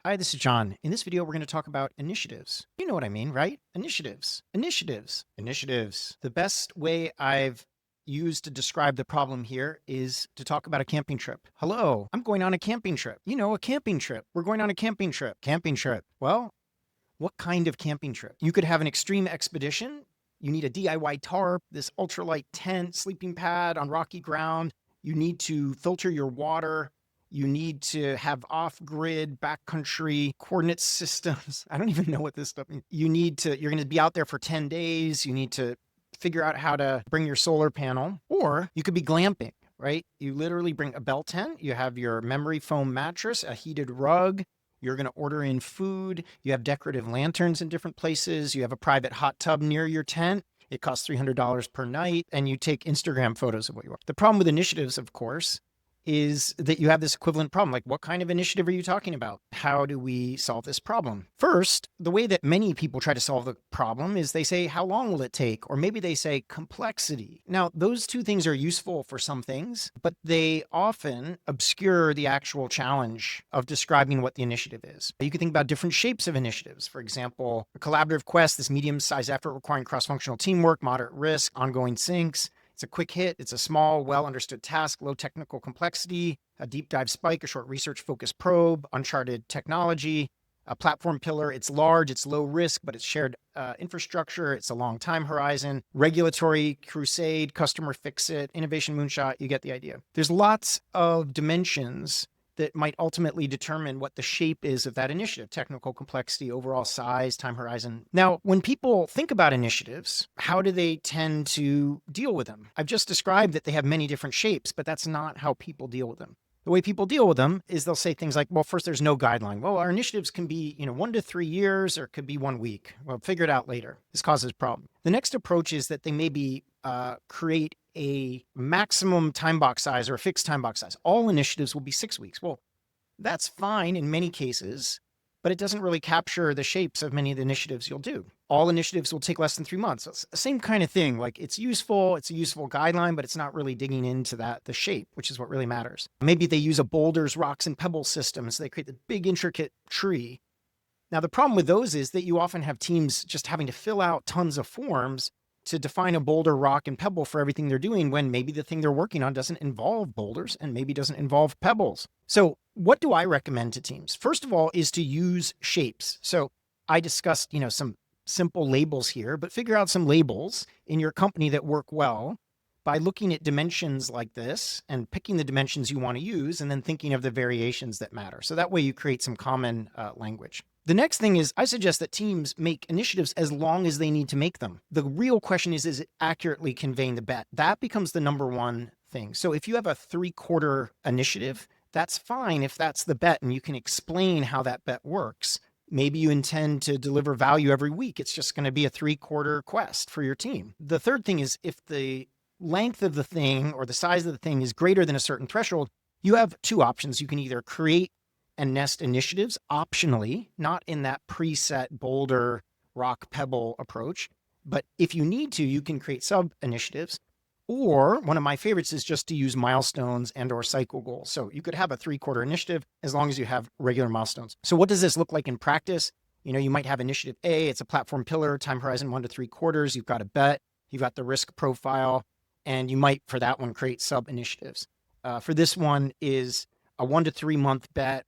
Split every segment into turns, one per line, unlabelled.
Hi, this is John. In this video, we're going to talk about initiatives. You know what I mean, right? Initiatives, initiatives, initiatives. The best way I've used to describe the problem here is to talk about a camping trip. Hello, I'm going on a camping trip. You know, a camping trip. We're going on a camping trip. Camping trip. Well, what kind of camping trip? You could have an extreme expedition. You need a DIY tarp, this ultralight tent, sleeping pad on rocky ground. You need to filter your water. You need to have off-grid backcountry coordinate systems. I don't even know what this stuff means. You're going to be out there for 10 days. You need to figure out how to bring your solar panel, or you could be glamping, right? You literally bring a bell tent. You have your memory foam mattress, a heated rug. You're going to order in food. You have decorative lanterns in different places. You have a private hot tub near your tent. It costs $300 per night, and you take Instagram photos of what you are. The problem with initiatives, of course, is that you have this equivalent problem. Like, what kind of initiative are you talking about? How do we solve this problem? First, the way that many people try to solve the problem is they say, how long will it take? Or maybe they say complexity. Now, those two things are useful for some things, but they often obscure the actual challenge of describing what the initiative is. You can think about different shapes of initiatives. For example, a collaborative quest, this medium-sized effort requiring cross-functional teamwork, moderate risk, ongoing syncs. It's a quick hit. It's a small, well-understood task, low technical complexity, a deep dive spike, a short research-focused probe, uncharted technology, a platform pillar. It's large, it's low risk, but it's shared infrastructure. It's a long time horizon, regulatory crusade, customer fix-it, innovation moonshot. You get the idea. There's lots of dimensions that might ultimately determine what the shape is of that initiative: technical complexity, overall size, time horizon. Now, when people think about initiatives, how do they tend to deal with them? I've just described that they have many different shapes, but that's not how people deal with them. The way people deal with them is they'll say things like, well, first, there's no guideline. Well, our initiatives can be, 1 to 3 years, or it could be 1 week. Well, figure it out later. This causes problem. The next approach is that they maybe create a maximum time box size or a fixed time box size. All initiatives will be 6 weeks. Well, that's fine in many cases, but it doesn't really capture the shapes of many of the initiatives you'll do. All initiatives will take less than 3 months. So it's the same kind of thing. Like, it's a useful guideline, but it's not really digging into the shape, which is what really matters. Maybe they use a boulders, rocks, and pebbles system, so they create the big intricate tree. Now, the problem with those is that you often have teams just having to fill out tons of forms to define a boulder, rock, and pebble for everything they're doing, when maybe the thing they're working on doesn't involve boulders and maybe doesn't involve pebbles. So what do I recommend to teams? First of all, is to use shapes. So I discussed, some simple labels here, but figure out some labels in your company that work well by looking at dimensions like this and picking the dimensions you want to use, and then thinking of the variations that matter. So that way you create some common language. The next thing is, I suggest that teams make initiatives as long as they need to make them. The real question is it accurately conveying the bet? That becomes the number one thing. So if you have a 3-quarter initiative, that's fine if that's the bet and you can explain how that bet works. Maybe you intend to deliver value every week. It's just going to be a 3-quarter quest for your team. The third thing is, if the length of the thing or the size of the thing is greater than a certain threshold, you have 2 options. You can either create and nest initiatives optionally, not in that preset boulder, rock, pebble approach. But if you need to, you can create sub initiatives. Or one of my favorites is just to use milestones and or cycle goals. So you could have a 3-quarter initiative as long as you have regular milestones. So what does this look like in practice? You might have initiative A, it's a platform pillar, time horizon 1 to 3 quarters. You've got a bet, you've got the risk profile, and you might, for that one, create sub initiatives. For this one is a 1 to 3 month bet.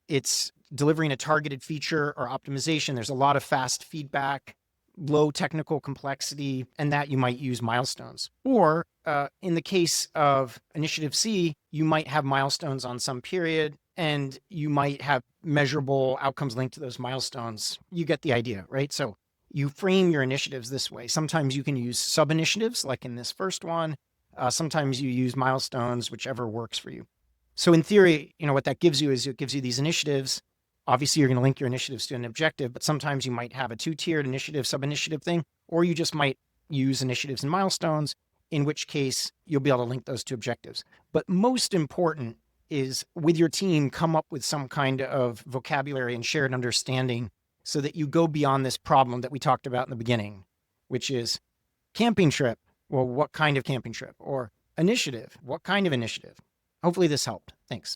It's delivering a targeted feature or optimization. There's a lot of fast feedback, low technical complexity, and that you might use milestones. Or in the case of initiative C, you might have milestones on some period, and you might have measurable outcomes linked to those milestones. You get the idea, right? So you frame your initiatives this way. Sometimes you can use sub initiatives, like in this first one. Sometimes you use milestones, whichever works for you. So in theory, what that gives you is it gives you these initiatives. Obviously, you're going to link your initiatives to an objective, but sometimes you might have a 2-tiered initiative, sub-initiative thing, or you just might use initiatives and milestones, in which case you'll be able to link those to objectives. But most important is, with your team, come up with some kind of vocabulary and shared understanding so that you go beyond this problem that we talked about in the beginning, which is camping trip. Well, what kind of camping trip? Or initiative? What kind of initiative? Hopefully this helped. Thanks.